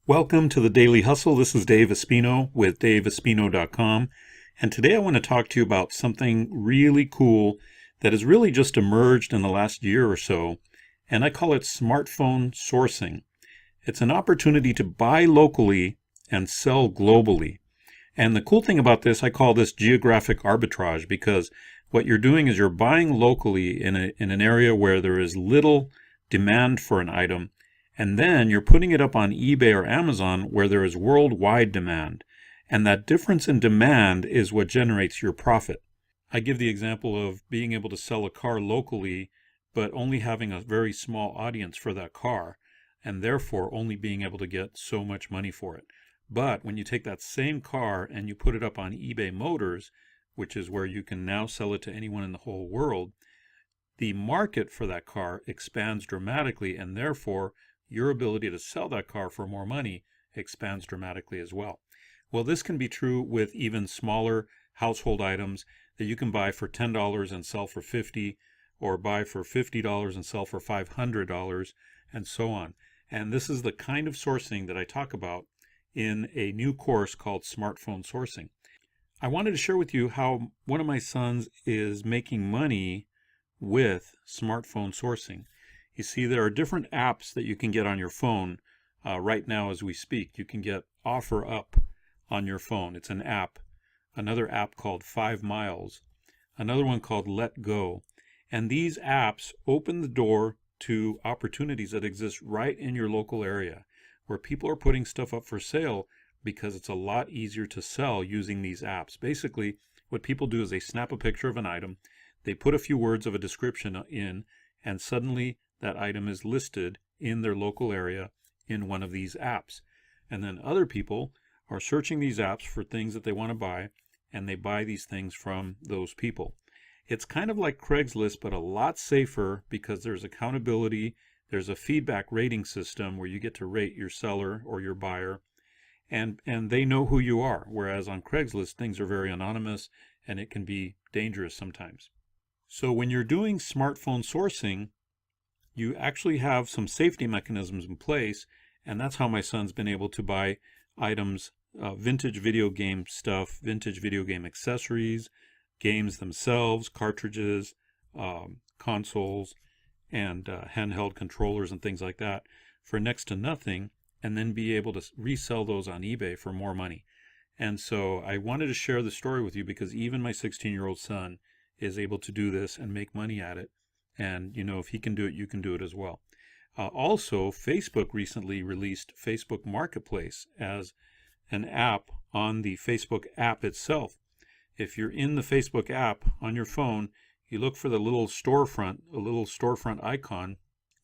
Welcome to the Daily Hustle. This is Dave Espino with DaveEspino.com. And today I want to talk to you about something really cool that has really just emerged in the last year or so. And I call it smartphone sourcing. It's an opportunity to buy locally and sell globally. And the cool thing about this, I call this geographic arbitrage, because what you're doing is you're buying locally in an area where there is little demand for an item. And then you're putting it up on eBay or Amazon where there is worldwide demand. And that difference in demand is what generates your profit. I give the example of being able to sell a car locally, but only having a very small audience for that car, and therefore only being able to get so much money for it. But when you take that same car and you put it up on eBay Motors, which is where you can now sell it to anyone in the whole world, the market for that car expands dramatically, and therefore your ability to sell that car for more money expands dramatically as well. Well, this can be true with even smaller household items that you can buy for $10 and sell for $50, or buy for $50 and sell for $500, and so on. And this is the kind of sourcing that I talk about in a new course called Smartphone Sourcing. I wanted to share with you how one of my sons is making money with smartphone sourcing. You see, there are different apps that you can get on your phone right now as we speak. You can get OfferUp on your phone. It's an app. Another app called 5 Miles. Another one called Let Go. And these apps open the door to opportunities that exist right in your local area, where people are putting stuff up for sale because it's a lot easier to sell using these apps. Basically, what people do is they snap a picture of an item, they put a few words of a description in, and suddenly that item is listed in their local area in one of these apps. And then other people are searching these apps for things that they want to buy, and they buy these things from those people. It's kind of like Craigslist, but a lot safer, because there's accountability. There's a feedback rating system where you get to rate your seller or your buyer, and they know who you are. Whereas on Craigslist, things are very anonymous, and it can be dangerous sometimes. So when you're doing smartphone sourcing, you actually have some safety mechanisms in place, and that's how my son's been able to buy items, vintage video game stuff, vintage video game accessories, games themselves, cartridges, consoles, and handheld controllers and things like that for next to nothing, and then be able to resell those on eBay for more money. And so I wanted to share the story with you because even my 16-year-old son is able to do this and make money at it. And, you know, if he can do it, you can do it as well. Also, Facebook recently released Facebook Marketplace as an app on the Facebook app itself. If you're in the Facebook app on your phone, you look for the little storefront icon.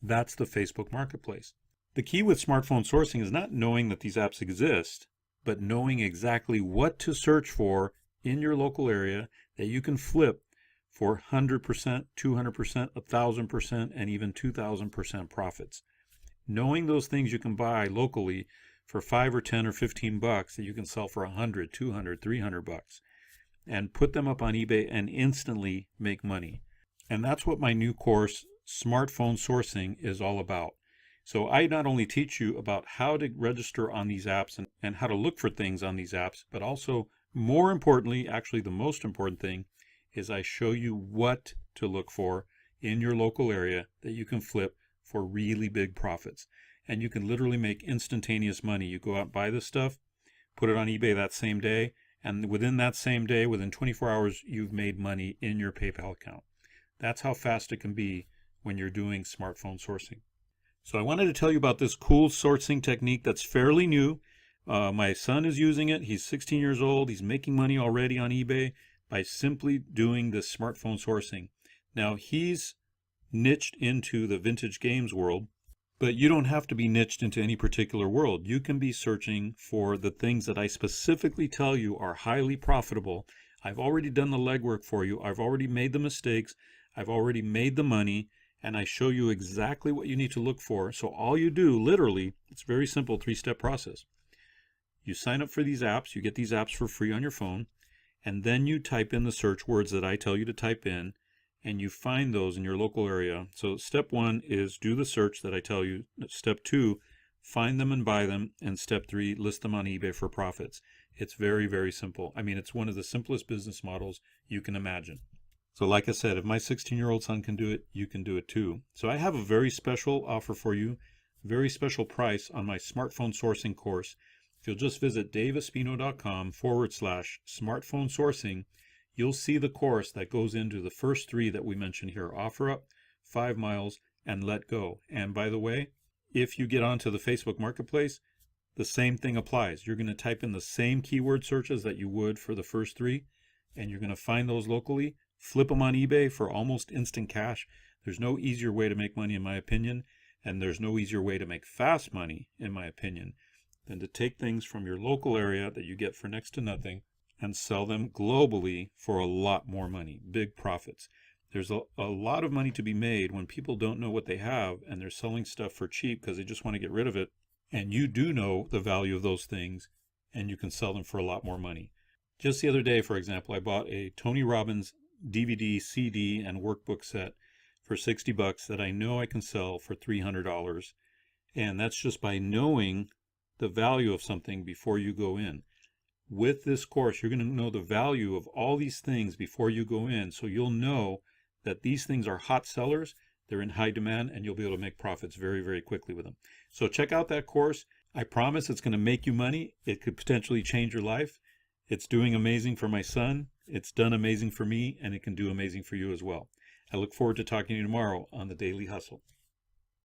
That's the Facebook Marketplace. The key with smartphone sourcing is not knowing that these apps exist, but knowing exactly what to search for in your local area that you can flip for 100%, 200%, 1,000%, and even 2,000% profits. Knowing those things you can buy locally for 5 or 10 or 15 bucks that you can sell for 100, 200, 300 bucks, and put them up on eBay and instantly make money. And that's what my new course, Smartphone Sourcing, is all about. So I not only teach you about how to register on these apps and how to look for things on these apps, but also, more importantly, actually the most important thing, is I show you what to look for in your local area that you can flip for really big profits. And you can literally make instantaneous money. You go out and buy this stuff, put it on eBay that same day, and within that same day, within 24 hours, you've made money in your PayPal account. That's how fast it can be when you're doing smartphone sourcing. So I wanted to tell you about this cool sourcing technique that's fairly new. My son is using it. He's 16 years old. He's making money already on eBay by simply doing this smartphone sourcing. Now, he's niched into the vintage games world, but you don't have to be niched into any particular world. You can be searching for the things that I specifically tell you are highly profitable. I've already done the legwork for you. I've already made the mistakes. I've already made the money, and I show you exactly what you need to look for. So all you do, literally, it's a very simple 3-step process. You sign up for these apps. You get these apps for free on your phone. And then you type in the search words that I tell you to type in, and you find those in your local area. So step 1 is do the search that I tell you. Step 2, find them and buy them. And step 3, list them on eBay for profits. It's very, very simple. I mean, it's one of the simplest business models you can imagine. So like I said, if my 16-year-old son can do it, you can do it too. So I have a very special offer for you, very special price on my smartphone sourcing course. If you'll just visit daveespino.com/smartphone sourcing, you'll see the course that goes into the first 3 that we mentioned here: OfferUp, 5 miles, and Let Go. And by the way, if you get onto the Facebook Marketplace, the same thing applies. You're going to type in the same keyword searches that you would for the first 3, and you're going to find those locally, flip them on eBay for almost instant cash. There's no easier way to make money, in my opinion, and there's no easier way to make fast money, in my opinion, than to take things from your local area that you get for next to nothing and sell them globally for a lot more money, big profits. There's a lot of money to be made when people don't know what they have and they're selling stuff for cheap because they just want to get rid of it. And you do know the value of those things, and you can sell them for a lot more money. Just the other day, for example, I bought a Tony Robbins DVD, CD, and workbook set for $60 that I know I can sell for $300. And that's just by knowing the value of something before you go in. With this course, you're going to know the value of all these things before you go in, so you'll know that these things are hot sellers, they're in high demand, and you'll be able to make profits very, very quickly with them. So check out that course. I promise it's going to make you money. It could potentially change your life. It's doing amazing for my son. It's done amazing for me, and it can do amazing for you as well. I look forward to talking to you tomorrow on The Daily Hustle.